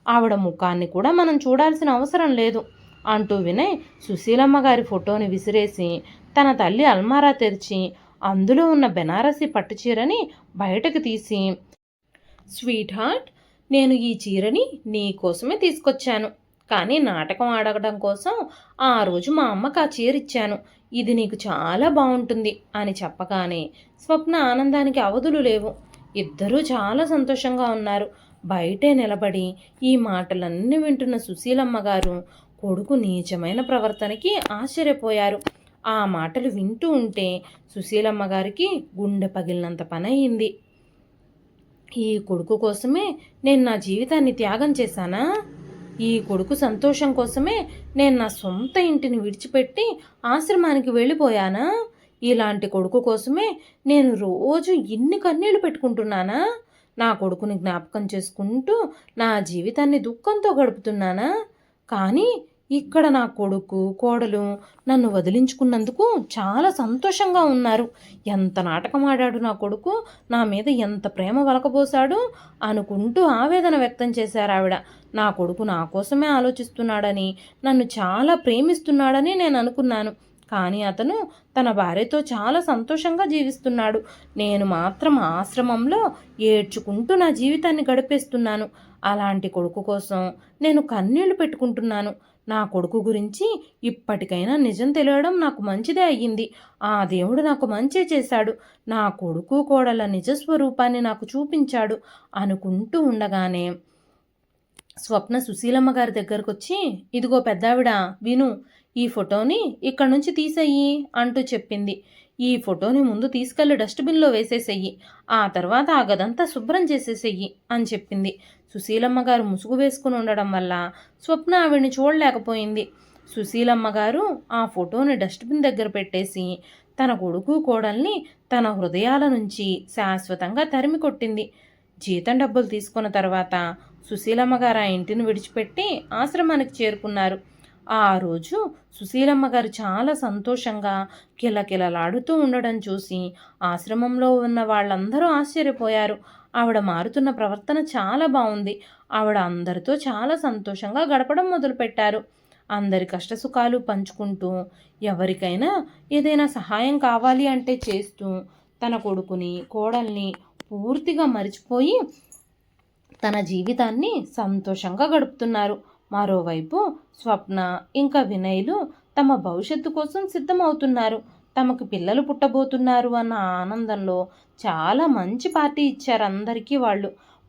ఆవిడ ముఖాన్ని కూడా మనం చూడాల్సిన అవసరం లేదు అంటూ వినయ్ సుశీలమ్మ గారి ఫోటోని విసిరేసి తన తల్లి అల్మారా తెరిచి అందులో ఉన్న బెనారసి పట్టుచీరని బయటకు తీసి స్వీట్ హార్ట్, నేను ఈ చీరని నీ కోసమే తీసుకొచ్చాను. కానీ నాటకం ఆడడం కోసం ఆ రోజు మా అమ్మకు ఆ చీర ఇచ్చాను. ఇది నీకు చాలా బాగుంటుంది అని చెప్పగానే స్వప్న ఆనందానికి అవధులు లేవు. ఇద్దరూ చాలా సంతోషంగా ఉన్నారు. బయటే నిలబడి ఈ మాటలన్నీ వింటున్న సుశీలమ్మ గారు కొడుకు నీచమైన ప్రవర్తనకి ఆశ్చర్యపోయారు. ఆ మాటలు వింటూ ఉంటే సుశీలమ్మ గారికి గుండె పగిలినంత పని అయింది. ఈ కొడుకు కోసమే నేను నా జీవితాన్ని త్యాగం చేశానా? ఈ కొడుకు సంతోషం కోసమే నేను నా సొంత ఇంటిని విడిచిపెట్టి ఆశ్రమానికి వెళ్ళిపోయానా? ఇలాంటి కొడుకు కోసమే నేను రోజు ఇన్ని కన్నీళ్లు పెట్టుకుంటున్నానా? నా కొడుకుని జ్ఞాపకం చేసుకుంటూ నా జీవితాన్ని దుఃఖంతో గడుపుతున్నానా? కానీ ఇక్కడ నా కొడుకు కోడలు నన్ను వదిలించుకున్నందుకు చాలా సంతోషంగా ఉన్నారు. ఎంత నాటకం ఆడాడు నా కొడుకు, నా మీద ఎంత ప్రేమ వలకబోసాడు అనుకుంటూ ఆవేదన వ్యక్తం చేశారు ఆవిడ. నా కొడుకు నా కోసమే ఆలోచిస్తున్నాడని, నన్ను చాలా ప్రేమిస్తున్నాడని నేను అనుకున్నాను. కానీ అతను తన భార్యతో చాలా సంతోషంగా జీవిస్తున్నాడు. నేను మాత్రం ఆశ్రమంలో ఏడ్చుకుంటూ నా జీవితాన్ని గడిపేస్తున్నాను. అలాంటి కొడుకు కోసం నేను కన్నీళ్లు పెట్టుకుంటున్నాను. నా కొడుకు గురించి ఇప్పటికైనా నిజం తెలియడం నాకు మంచిదే అయ్యింది. ఆ దేవుడు నాకు మంచే చేశాడు. నా కొడుకు కోడల నిజస్వరూపాన్ని నాకు చూపించాడు అనుకుంటూ ఉండగానే స్వప్న సుశీలమ్మ గారి దగ్గరకు వచ్చి, ఇదిగో పెద్దావిడ విను, ఈ ఫోటోని ఇక్కడి నుంచి తీసేయి అంటూ చెప్పింది. ఈ ఫోటోని ముందు తీసుకెళ్లి డస్ట్బిన్లో వేసేసేయి, ఆ తర్వాత ఆ గదంతా శుభ్రం చేసేసేయి అని చెప్పింది. సుశీలమ్మ గారు ముసుగు వేసుకుని ఉండడం వల్ల స్వప్న ఆవిడ్ని చూడలేకపోయింది. సుశీలమ్మ గారు ఆ ఫోటోని డస్ట్బిన్ దగ్గర పెట్టేసి తన కొడుకు కోడల్ని తన హృదయాల నుంచి శాశ్వతంగా తరిమి కొట్టింది. జీతం డబ్బులు తీసుకున్న తర్వాత సుశీలమ్మ గారు ఆ ఇంటిని విడిచిపెట్టి ఆశ్రమానికి చేరుకున్నారు. ఆ రోజు సుశీలమ్మ గారు చాలా సంతోషంగా కిలకిలలాడుతూ ఉండడం చూసి ఆశ్రమంలో ఉన్న వాళ్ళందరూ ఆశ్చర్యపోయారు. ఆవిడ మారుతున్న ప్రవర్తన చాలా బాగుంది. ఆవిడ అందరితో చాలా సంతోషంగా గడపడం మొదలుపెట్టారు. అందరి కష్టసుఖాలు పంచుకుంటూ, ఎవరికైనా ఏదైనా సహాయం కావాలి అంటే చేస్తూ, తన కొడుకుని కోడల్ని పూర్తిగా మరిచిపోయి తన జీవితాన్ని సంతోషంగా గడుపుతున్నారు. మరోవైపు స్వప్న ఇంకా వినయ్లు తమ భవిష్యత్తు కోసం సిద్ధమవుతున్నారు. తమకు పిల్లలు పుట్టబోతున్నారు అన్న ఆనందంలో చాలా మంచి పార్టీ ఇచ్చారు అందరికీ.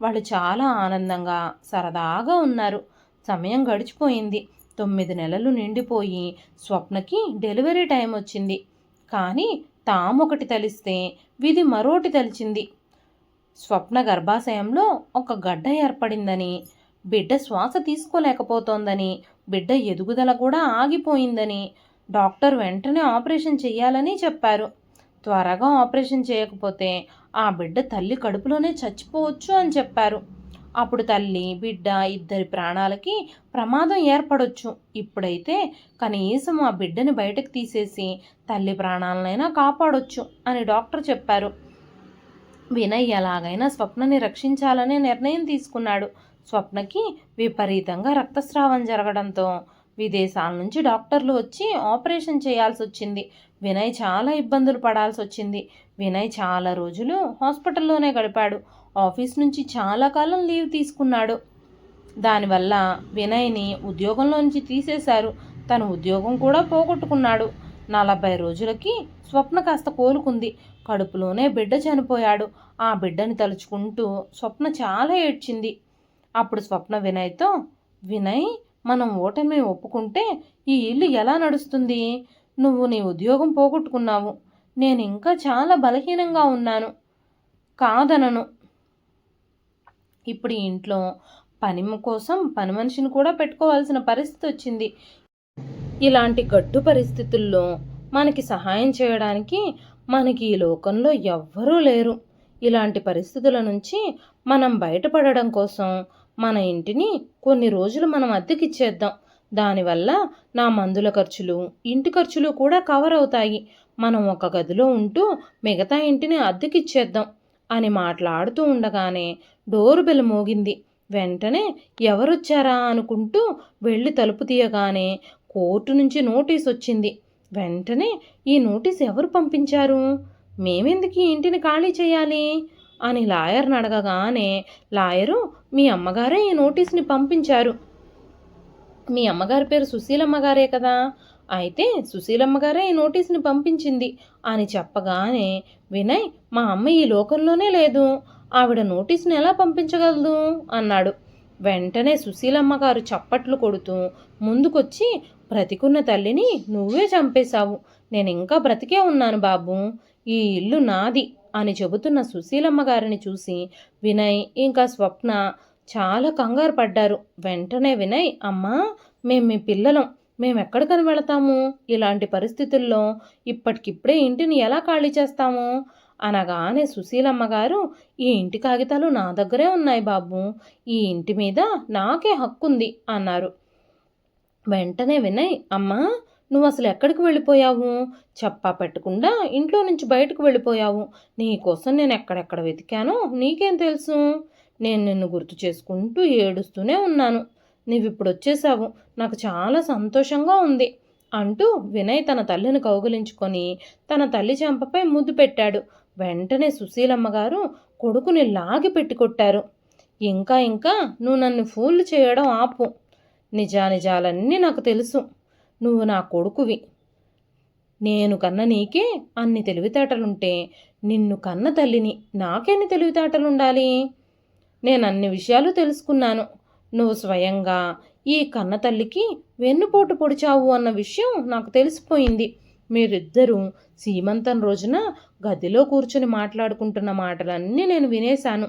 వాళ్ళు చాలా ఆనందంగా సరదాగా ఉన్నారు. సమయం గడిచిపోయింది. 9 నెలలు నిండిపోయి స్వప్నకి డెలివరీ టైం వచ్చింది. కానీ తామొకటి తలిస్తే విధి మరోటి తలిచింది. స్వప్న గర్భాశయంలో ఒక గడ్డ ఏర్పడిందని, బిడ్డ శ్వాస తీసుకోలేకపోతోందని, బిడ్డ ఎదుగుదల కూడా ఆగిపోయిందని డాక్టర్ వెంటనే ఆపరేషన్ చేయాలని చెప్పారు. త్వరగా ఆపరేషన్ చేయకపోతే ఆ బిడ్డ తల్లి కడుపులోనే చచ్చిపోవచ్చు అని చెప్పారు. అప్పుడు తల్లి బిడ్డ ఇద్దరి ప్రాణాలకి ప్రమాదం ఏర్పడొచ్చు. ఇప్పుడైతే కనీసం ఆ బిడ్డని బయటకు తీసేసి తల్లి ప్రాణాలనైనా కాపాడొచ్చు అని డాక్టర్ చెప్పారు. వినయ్ ఎలాగైనా స్వప్నని రక్షించాలనే నిర్ణయం తీసుకున్నాడు. స్వప్నకి విపరీతంగా రక్తస్రావం జరగడంతో విదేశాల నుంచి డాక్టర్లు వచ్చి ఆపరేషన్ చేయాల్సి వచ్చింది. వినయ్ చాలా ఇబ్బందులు పడాల్సి వచ్చింది. వినయ్ చాలా రోజులు హాస్పిటల్లోనే గడిపాడు. ఆఫీస్ నుంచి చాలా కాలం లీవ్ తీసుకున్నాడు. దానివల్ల వినయ్ని ఉద్యోగంలోంచి తీసేశారు. తన ఉద్యోగం కూడా పోగొట్టుకున్నాడు. 40 రోజులకి స్వప్న కాస్త కోలుకుంది. కడుపులోనే బిడ్డ చనిపోయాడు. ఆ బిడ్డని తలుచుకుంటూ స్వప్న చాలా ఏడ్చింది. అప్పుడు స్వప్న వినయ్తో, వినయ్, మనం ఓటమిని ఒప్పుకుంటే ఈ ఇల్లు ఎలా నడుస్తుంది? నువ్వు నీ ఉద్యోగం పోగొట్టుకున్నావు. నేను ఇంకా చాలా బలహీనంగా ఉన్నాను, కాదనను. ఇప్పుడు ఈ ఇంట్లో పని కోసం పని మనిషిని కూడా పెట్టుకోవాల్సిన పరిస్థితి వచ్చింది. ఇలాంటి గడ్డు పరిస్థితుల్లో మనకి సహాయం చేయడానికి మనకి ఈ లోకంలో ఎవ్వరూ లేరు. ఇలాంటి పరిస్థితుల నుంచి మనం బయటపడడం కోసం మన ఇంటిని కొన్ని రోజులు మనం అద్దెకిచ్చేద్దాం. దానివల్ల నా మందుల ఖర్చులు, ఇంటి ఖర్చులు కూడా కవర్ అవుతాయి. మనం ఒక గదిలో ఉంటూ మిగతా ఇంటిని అద్దెకిచ్చేద్దాం అని మాట్లాడుతూ ఉండగానే డోరు బెల్ మోగింది. వెంటనే ఎవరొచ్చారా అనుకుంటూ వెళ్ళి తలుపు తీయగానే కోర్టు నుంచి నోటీస్ వచ్చింది. వెంటనే ఈ నోటీస్ ఎవరు పంపించారు? మేమెందుకు ఈ ఇంటిని ఖాళీ చేయాలి అని లాయర్ని అడగగానే లాయరు, మీ అమ్మగారే ఈ నోటీస్ని పంపించారు. మీ అమ్మగారి పేరు సుశీలమ్మ గారే కదా, అయితే సుశీలమ్మ గారే ఈ నోటీస్ని పంపించింది అని చెప్పగానే వినయ్, మా అమ్మ ఈ లోకంలోనే లేదు, ఆవిడ నోటీస్ని ఎలా పంపించగలదు అన్నాడు. వెంటనే సుశీలమ్మ గారు చప్పట్లు కొడుతూ ముందుకొచ్చి, బ్రతికున్న తల్లిని నువ్వే చంపేశావు, నేను ఇంకా బ్రతికే ఉన్నాను బాబు, ఈ ఇల్లు నాది అని చెబుతున్న సుశీలమ్మ గారిని చూసి వినయ్ ఇంకా స్వప్న చాలా కంగారు పడ్డారు. వెంటనే వినయ్, అమ్మా, మేము మీ పిల్లలం, మేమెక్కడికని వెళతాము? ఇలాంటి పరిస్థితుల్లో ఇప్పటికిప్పుడే ఇంటిని ఎలా ఖాళీ చేస్తాము అనగానే సుశీలమ్మ గారు, ఈ ఇంటి కాగితాలు నా దగ్గరే ఉన్నాయి బాబు, ఈ ఇంటి మీద నాకే హక్కుంది అన్నారు. వెంటనే వినయ్, అమ్మా, నువ్వు అసలు ఎక్కడికి వెళ్ళిపోయావు? చెప్పా పెట్టకుండా ఇంట్లో నుంచి బయటకు వెళ్ళిపోయావు. నీకోసం నేను ఎక్కడెక్కడ వెతికానో నీకేం తెలుసు? నేను నిన్ను గుర్తు చేసుకుంటూ ఏడుస్తూనే ఉన్నాను. నువ్విప్పుడు వచ్చేసావు, నాకు చాలా సంతోషంగా ఉంది అంటూ వినయ్ తన తల్లిని కౌగిలించుకొని తన తల్లి చెంపపై ముద్దు పెట్టాడు. వెంటనే సుశీలమ్మ గారు కొడుకుని లాగి పెట్టి కొట్టారు. ఇంకా నువ్వు నన్ను ఫూల్ చేయడం ఆపు. నిజానిజాలన్నీ నాకు తెలుసు. నువ్వు నా కొడుకువి. నేను కన్న నీకే అన్ని తెలివితేటలుంటే నిన్ను కన్న తల్లిని నాకెన్ని తెలివితేటలుండాలి? నేను అన్ని విషయాలు తెలుసుకున్నాను. నువ్వు స్వయంగా ఈ కన్న తల్లికి వెన్నుపోటు పొడిచావు అన్న విషయం నాకు తెలిసిపోయింది. మీరిద్దరూ సీమంతం రోజున గదిలో కూర్చుని మాట్లాడుకుంటున్న మాటలన్నీ నేను వినేశాను.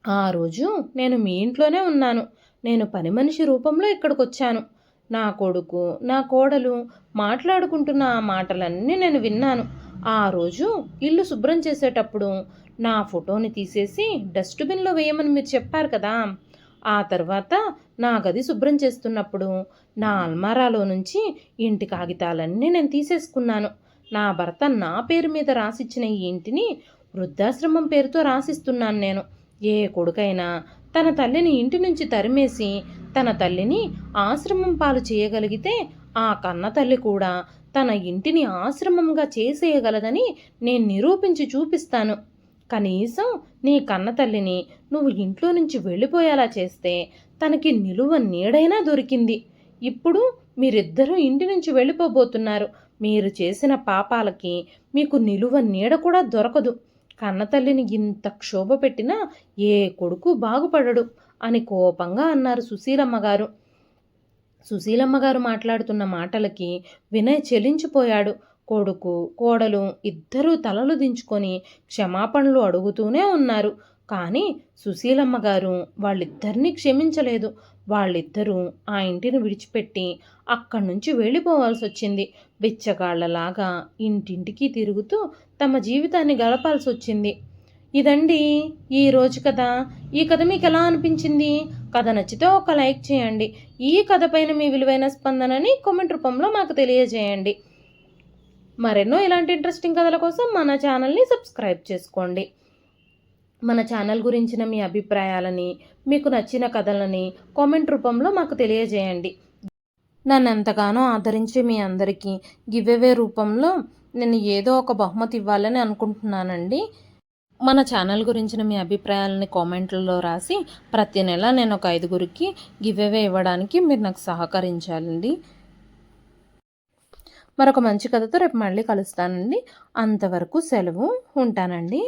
ఆ రోజు నేను మీ ఇంట్లోనే ఉన్నాను. నేను పని మనిషి రూపంలో ఇక్కడికొచ్చాను. నా కొడుకు నా కోడలు మాట్లాడుకుంటున్న ఆ మాటలన్నీ నేను విన్నాను. ఆ రోజు ఇల్లు శుభ్రం చేసేటప్పుడు నా ఫోటోని తీసేసి డస్ట్బిన్లో వేయమని మీరు చెప్పారు కదా. ఆ తర్వాత నా గది శుభ్రం చేస్తున్నప్పుడు నా అల్మారాలో నుంచి ఇంటి కాగితాలన్నీ నేను తీసేసుకున్నాను. నా భర్త నా పేరు మీద రాసిచ్చిన ఈ ఇంటిని వృద్ధాశ్రమం పేరుతో రాసిస్తున్నాను నేను. ఏ కొడుకైనా తన తల్లిని ఇంటి నుంచి తరిమేసి తన తల్లిని ఆశ్రమం పాలు చేయగలిగితే ఆ కన్న తల్లి కూడా తన ఇంటిని ఆశ్రమంగా చేసేయగలదని నేను నిరూపించి చూపిస్తాను. కనీసం నీ కన్న తల్లిని నువ్వు ఇంట్లో నుంచి వెళ్ళిపోయేలా చేస్తే తనకి నిలువ నీడైనా దొరికింది. ఇప్పుడు మీరిద్దరూ ఇంటి నుంచి వెళ్ళిపోబోతున్నారు. మీరు చేసిన పాపాలకి మీకు నిలువ నీడ కూడా దొరకదు. కన్నతల్లిని ఇంత క్షోభ పెట్టినా ఏ కొడుకు బాగుపడడు అని కోపంగా అన్నారు సుశీలమ్మ గారు. సుశీలమ్మ గారు మాట్లాడుతున్న మాటలకి వినయ్ చెలించిపోయాడు. కొడుకు కోడలు ఇద్దరూ తలలు దించుకొని క్షమాపణలు అడుగుతూనే ఉన్నారు. కానీ సుశీలమ్మ గారు వాళ్ళిద్దరినీ క్షమించలేదు. వాళ్ళిద్దరూ ఆ ఇంటిని విడిచిపెట్టి అక్కడి నుంచి వెళ్ళిపోవాల్సి వచ్చింది. బిచ్చగాళ్లలాగా ఇంటింటికి తిరుగుతూ తమ జీవితాన్ని గడపాల్సి వచ్చింది. ఇదండి ఈరోజు కథ. ఈ కథ మీకు ఎలా అనిపించింది? కథ నచ్చితే ఒక లైక్ చేయండి. ఈ కథ పైన మీ విలువైన స్పందనని కామెంట్ రూపంలో మాకు తెలియజేయండి. మరెన్నో ఇలాంటి ఇంట్రెస్టింగ్ కథల కోసం మన ఛానల్ని సబ్స్క్రైబ్ చేసుకోండి. మన ఛానల్ గురించిన మీ అభిప్రాయాలని, మీకు నచ్చిన కథలని కామెంట్ రూపంలో మాకు తెలియజేయండి. నన్ను ఎంతగానో ఆదరించి మీ అందరికీ గివ్అవే రూపంలో నేను ఏదో ఒక బహుమతి ఇవ్వాలని అనుకుంటున్నానండి. మన ఛానల్ గురించిన మీ అభిప్రాయాలని కామెంట్లలో రాసి ప్రతి నెల నేను ఒక 5గురికి గివ్అవే ఇవ్వడానికి మీరు నాకు సహకరించాలండి. మరొక మంచి కథతో రేపు మళ్ళీ కలుస్తానండి. అంతవరకు సెలవు. ఉంటానండి.